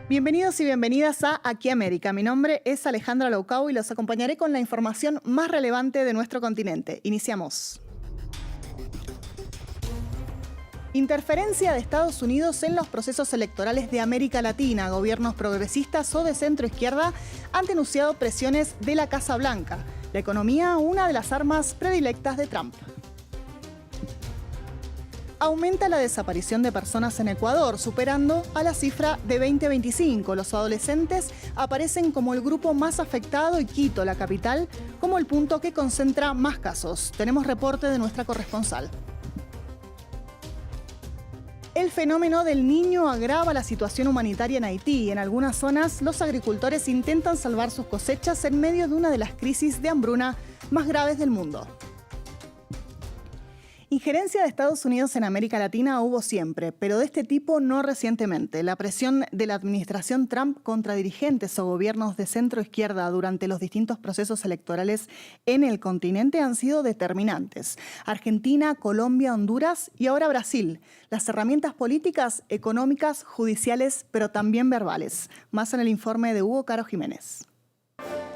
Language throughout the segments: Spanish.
Bienvenidos y bienvenidas a Aquí América. Mi nombre es Alejandra Loucau y los acompañaré con la información más relevante de nuestro continente. Iniciamos. Interferencia de Estados Unidos en los procesos electorales de América Latina. Gobiernos progresistas o de centro izquierda han denunciado presiones de la Casa Blanca. La economía, una de las armas predilectas de Trump. Aumenta la desaparición de personas en Ecuador, superando a la cifra de 2025. Los adolescentes aparecen como el grupo más afectado y Quito, la capital, como el punto que concentra más casos. Tenemos reporte de nuestra corresponsal. El fenómeno del Niño agrava la situación humanitaria en Haití. En algunas zonas, los agricultores intentan salvar sus cosechas en medio de una de las crisis de hambruna más graves del mundo. Injerencia de Estados Unidos en América Latina hubo siempre, pero de este tipo no recientemente. La presión de la administración Trump contra dirigentes o gobiernos de centro-izquierda durante los distintos procesos electorales en el continente han sido determinantes. Argentina, Colombia, Honduras y ahora Brasil. Las herramientas políticas, económicas, judiciales, pero también verbales. Más en el informe de Hugo Caro Jiménez.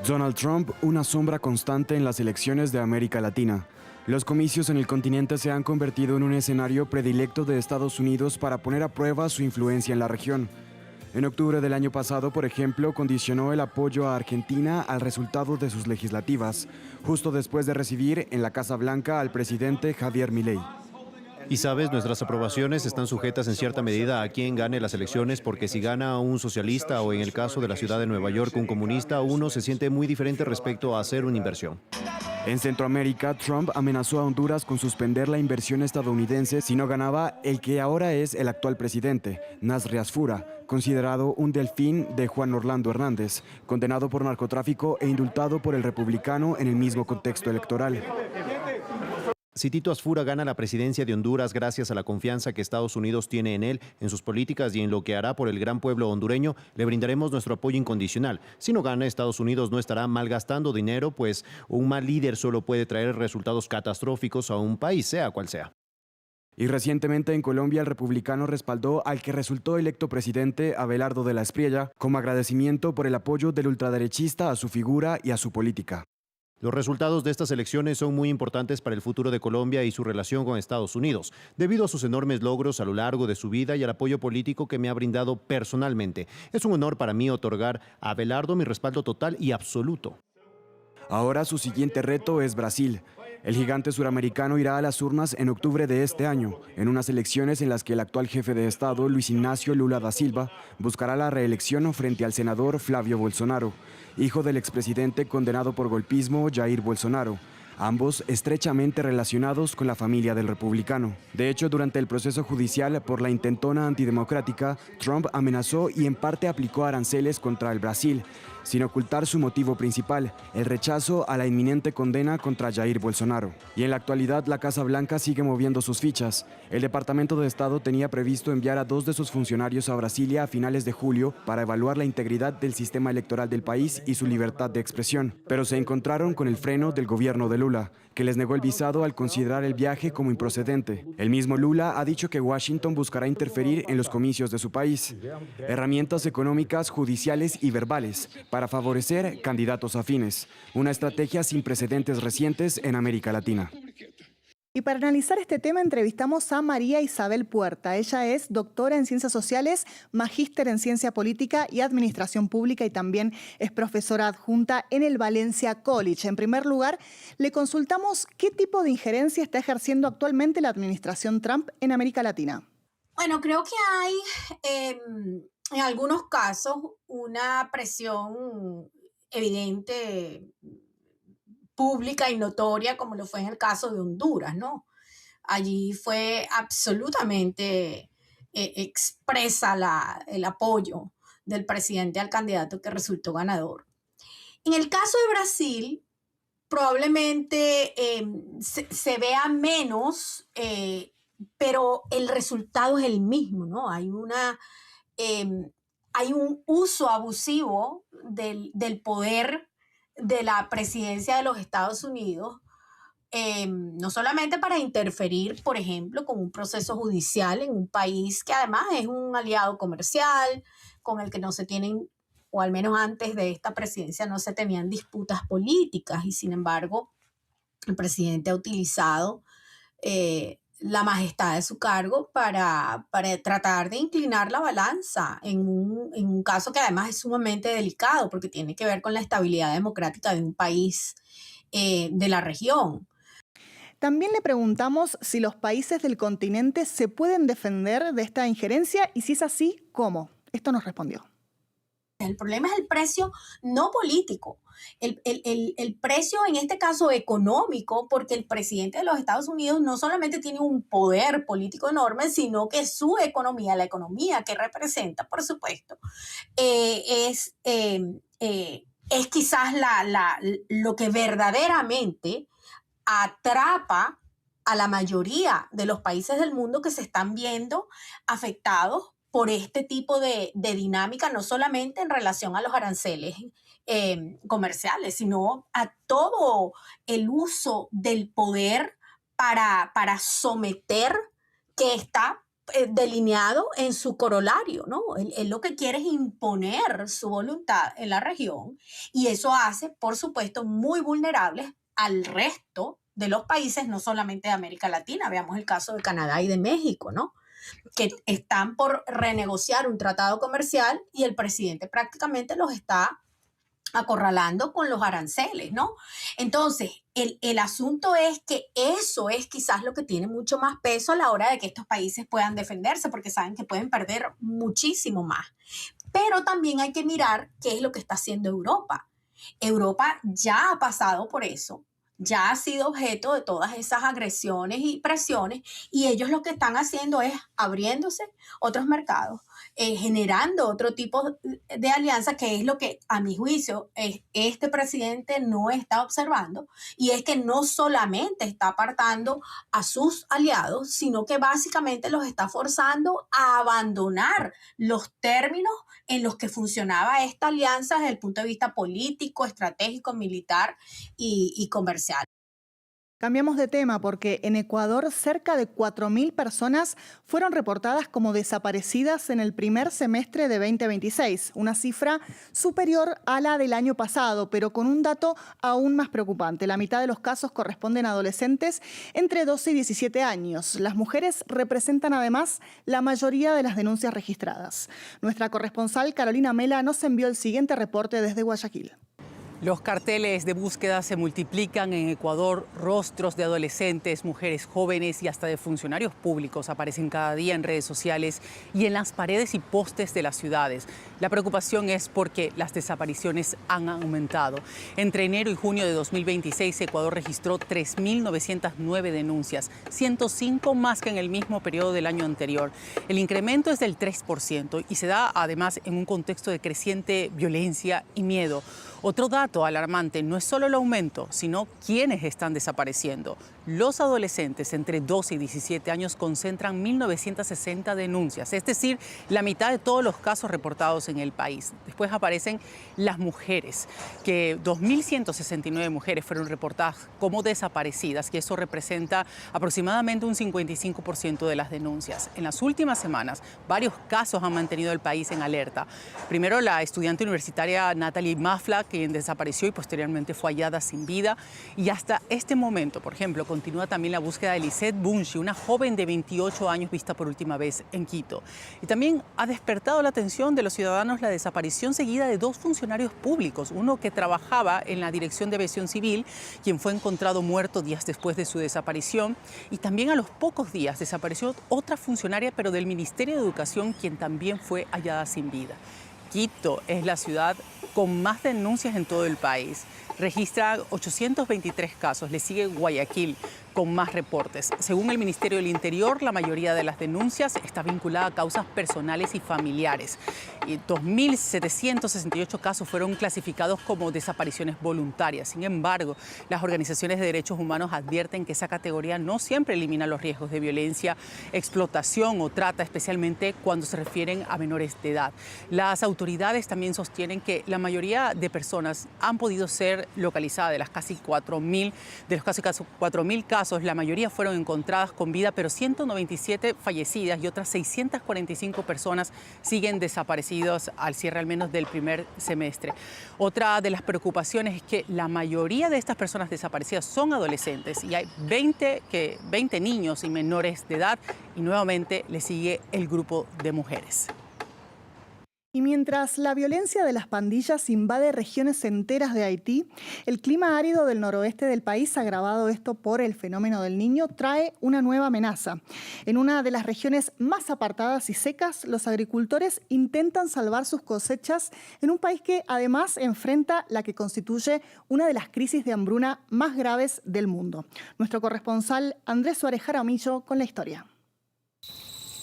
Donald Trump, una sombra constante en las elecciones de América Latina. Los comicios en el continente se han convertido en un escenario predilecto de Estados Unidos para poner a prueba su influencia en la región. En octubre del año pasado, por ejemplo, condicionó el apoyo a Argentina al resultado de sus legislativas, justo después de recibir en la Casa Blanca al presidente Javier Milei. Y sabes, nuestras aprobaciones están sujetas en cierta medida a quien gane las elecciones, porque si gana un socialista o en el caso de la ciudad de Nueva York un comunista, uno se siente muy diferente respecto a hacer una inversión. En Centroamérica, Trump amenazó a Honduras con suspender la inversión estadounidense si no ganaba el que ahora es el actual presidente, Nasri Asfura, considerado un delfín de Juan Orlando Hernández, condenado por narcotráfico e indultado por el republicano en el mismo contexto electoral. Si Tito Asfura gana la presidencia de Honduras gracias a la confianza que Estados Unidos tiene en él, en sus políticas y en lo que hará por el gran pueblo hondureño, le brindaremos nuestro apoyo incondicional. Si no gana, Estados Unidos no estará malgastando dinero, pues un mal líder solo puede traer resultados catastróficos a un país, sea cual sea. Y recientemente en Colombia el republicano respaldó al que resultó electo presidente, Abelardo de la Espriella, como agradecimiento por el apoyo del ultraderechista a su figura y a su política. Los resultados de estas elecciones son muy importantes para el futuro de Colombia y su relación con Estados Unidos, debido a sus enormes logros a lo largo de su vida y al apoyo político que me ha brindado personalmente. Es un honor para mí otorgar a Abelardo mi respaldo total y absoluto. Ahora su siguiente reto es Brasil. El gigante suramericano irá a las urnas en octubre de este año, en unas elecciones en las que el actual jefe de Estado, Luis Ignacio Lula da Silva, buscará la reelección frente al senador Flavio Bolsonaro, hijo del expresidente condenado por golpismo Jair Bolsonaro, ambos estrechamente relacionados con la familia del republicano. De hecho, durante el proceso judicial por la intentona antidemocrática, Trump amenazó y en parte aplicó aranceles contra el Brasil, sin ocultar su motivo principal, el rechazo a la inminente condena contra Jair Bolsonaro. Y en la actualidad, la Casa Blanca sigue moviendo sus fichas. El Departamento de Estado tenía previsto enviar a 2 de sus funcionarios a Brasilia a finales de julio para evaluar la integridad del sistema electoral del país y su libertad de expresión. Pero se encontraron con el freno del gobierno de Lula, que les negó el visado al considerar el viaje como improcedente. El mismo Lula ha dicho que Washington buscará interferir en los comicios de su país. Herramientas económicas, judiciales y verbales para favorecer candidatos afines. Una estrategia sin precedentes recientes en América Latina. Y para analizar este tema entrevistamos a María Isabel Puerta. Ella es doctora en Ciencias Sociales, magíster en Ciencia Política y Administración Pública y también es profesora adjunta en el Valencia College. En primer lugar, le consultamos qué tipo de injerencia está ejerciendo actualmente la administración Trump en América Latina. Bueno, creo que hay en algunos casos una presión evidente, pública y notoria, como lo fue en el caso de Honduras, ¿no? Allí fue absolutamente expresa el apoyo del presidente al candidato que resultó ganador. En el caso de Brasil, probablemente se vea menos, pero el resultado es el mismo, ¿no? Hay un uso abusivo del poder de la presidencia de los Estados Unidos, no solamente para interferir, por ejemplo, con un proceso judicial en un país que además es un aliado comercial, con el que no se tienen, o al menos antes de esta presidencia, no se tenían disputas políticas y sin embargo el presidente ha utilizado la majestad de su cargo para tratar de inclinar la balanza en un caso que además es sumamente delicado porque tiene que ver con la estabilidad democrática de un país de la región. También le preguntamos si los países del continente se pueden defender de esta injerencia y si es así, ¿cómo? Esto nos respondió. El problema es el precio no político, el precio en este caso económico, porque el presidente de los Estados Unidos no solamente tiene un poder político enorme, sino que su economía, la economía que representa, por supuesto, es quizás lo que verdaderamente atrapa a la mayoría de los países del mundo que se están viendo afectados por este tipo de dinámica, no solamente en relación a los aranceles comerciales, sino a todo el uso del poder para someter, que está delineado en su corolario, ¿no? Él lo que quiere es imponer su voluntad en la región y eso hace, por supuesto, muy vulnerables al resto de los países, no solamente de América Latina. Veamos el caso de Canadá y de México, ¿no? Que están por renegociar un tratado comercial y el presidente prácticamente los está acorralando con los aranceles, ¿no? Entonces, el asunto es que eso es quizás lo que tiene mucho más peso a la hora de que estos países puedan defenderse, porque saben que pueden perder muchísimo más. Pero también hay que mirar qué es lo que está haciendo Europa. Europa ya ha pasado por eso, ya ha sido objeto de todas esas agresiones y presiones y ellos lo que están haciendo es abriéndose otros mercados, generando otro tipo de alianza, que es lo que a mi juicio este presidente no está observando, y es que no solamente está apartando a sus aliados, sino que básicamente los está forzando a abandonar los términos en los que funcionaba esta alianza desde el punto de vista político, estratégico, militar y comercial. Cambiamos de tema porque en Ecuador cerca de 4.000 personas fueron reportadas como desaparecidas en el primer semestre de 2026, una cifra superior a la del año pasado, pero con un dato aún más preocupante. La mitad de los casos corresponden a adolescentes entre 12 y 17 años. Las mujeres representan además la mayoría de las denuncias registradas. Nuestra corresponsal Carolina Mela nos envió el siguiente reporte desde Guayaquil. Los carteles de búsqueda se multiplican en Ecuador. Rostros de adolescentes, mujeres jóvenes y hasta de funcionarios públicos aparecen cada día en redes sociales y en las paredes y postes de las ciudades. La preocupación es porque las desapariciones han aumentado. Entre enero y junio de 2026, Ecuador registró 3.909 denuncias, 105 más que en el mismo periodo del año anterior. El incremento es del 3% y se da además en un contexto de creciente violencia y miedo. Otro dato alarmante no es solo el aumento, sino quiénes están desapareciendo. Los adolescentes entre 12 y 17 años concentran 1.960 denuncias, es decir, la mitad de todos los casos reportados en el país. Después aparecen las mujeres, que 2.169 mujeres fueron reportadas como desaparecidas, y eso representa aproximadamente un 55% de las denuncias. En las últimas semanas, varios casos han mantenido el país en alerta. Primero, la estudiante universitaria Natalie Mafla, quien desapareció y posteriormente fue hallada sin vida. Y hasta este momento, por ejemplo, continúa también la búsqueda de Lisette Bunchi, una joven de 28 años vista por última vez en Quito. Y también ha despertado la atención de los ciudadanos la desaparición seguida de dos funcionarios públicos, uno que trabajaba en la Dirección de Aviación Civil, quien fue encontrado muerto días después de su desaparición, y también a los pocos días desapareció otra funcionaria, pero del Ministerio de Educación, quien también fue hallada sin vida. Quito es la ciudad con más denuncias en todo el país. Registra 823 casos, le sigue Guayaquil con más reportes. Según el Ministerio del Interior, la mayoría de las denuncias está vinculada a causas personales y familiares. Y 2.768 casos fueron clasificados como desapariciones voluntarias. Sin embargo, las organizaciones de derechos humanos advierten que esa categoría no siempre elimina los riesgos de violencia, explotación o trata, especialmente cuando se refieren a menores de edad. Las autoridades también sostienen que la mayoría de personas han podido ser localizadas de los casi 4.000 casos casos, la mayoría fueron encontradas con vida, pero 197 fallecidas y otras 645 personas siguen desaparecidas al cierre al menos del primer semestre. Otra de las preocupaciones es que la mayoría de estas personas desaparecidas son adolescentes y hay 20 niños y menores de edad, y nuevamente le sigue el grupo de mujeres. Y mientras la violencia de las pandillas invade regiones enteras de Haití, el clima árido del noroeste del país, agravado esto por el fenómeno del Niño, trae una nueva amenaza. En una de las regiones más apartadas y secas, los agricultores intentan salvar sus cosechas en un país que además enfrenta la que constituye una de las crisis de hambruna más graves del mundo. Nuestro corresponsal Andrés Suárez Jaramillo con la historia.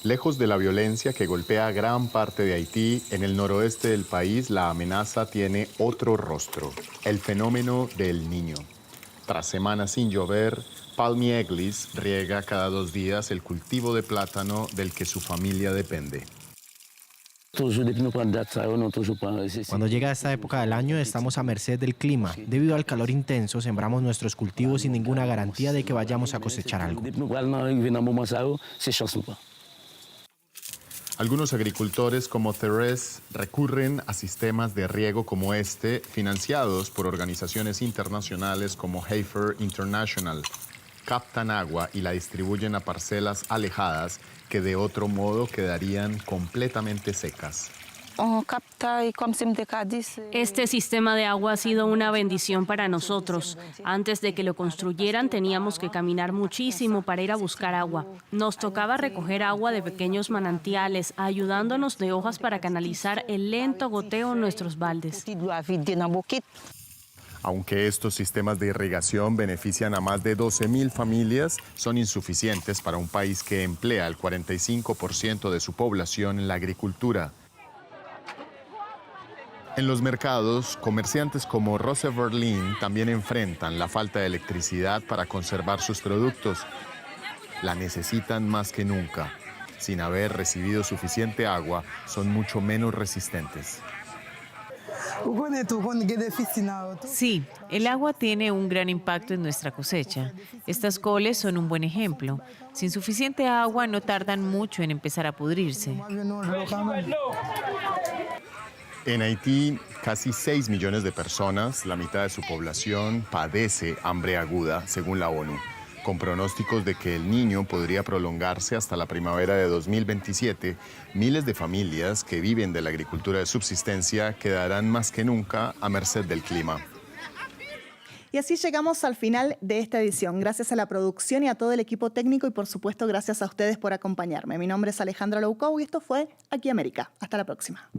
Lejos de la violencia que golpea gran parte de Haití, en el noroeste del país la amenaza tiene otro rostro, el fenómeno del Niño. Tras semanas sin llover, Palmi Eglis riega cada 2 días el cultivo de plátano del que su familia depende. Cuando llega esta época del año estamos a merced del clima. Debido al calor intenso, sembramos nuestros cultivos sin ninguna garantía de que vayamos a cosechar algo. Algunos agricultores como Thérèse recurren a sistemas de riego como este, financiados por organizaciones internacionales como Heifer International. Captan agua y la distribuyen a parcelas alejadas que de otro modo quedarían completamente secas. Este sistema de agua ha sido una bendición para nosotros. Antes de que lo construyeran teníamos que caminar muchísimo para ir a buscar agua. Nos tocaba recoger agua de pequeños manantiales, ayudándonos de hojas para canalizar el lento goteo en nuestros baldes. Aunque estos sistemas de irrigación benefician a más de 12.000 familias, son insuficientes para un país que emplea el 45% de su población en la agricultura. En los mercados, comerciantes como Rose Verlin también enfrentan la falta de electricidad para conservar sus productos. La necesitan más que nunca. Sin haber recibido suficiente agua, son mucho menos resistentes. Sí, el agua tiene un gran impacto en nuestra cosecha. Estas coles son un buen ejemplo. Sin suficiente agua no tardan mucho en empezar a pudrirse. En Haití, casi 6 millones de personas, la mitad de su población, padece hambre aguda, según la ONU, con pronósticos de que el Niño podría prolongarse hasta la primavera de 2027. Miles de familias que viven de la agricultura de subsistencia quedarán más que nunca a merced del clima. Y así llegamos al final de esta edición. Gracias a la producción y a todo el equipo técnico y por supuesto gracias a ustedes por acompañarme. Mi nombre es Alejandra Loucou y esto fue Aquí América. Hasta la próxima.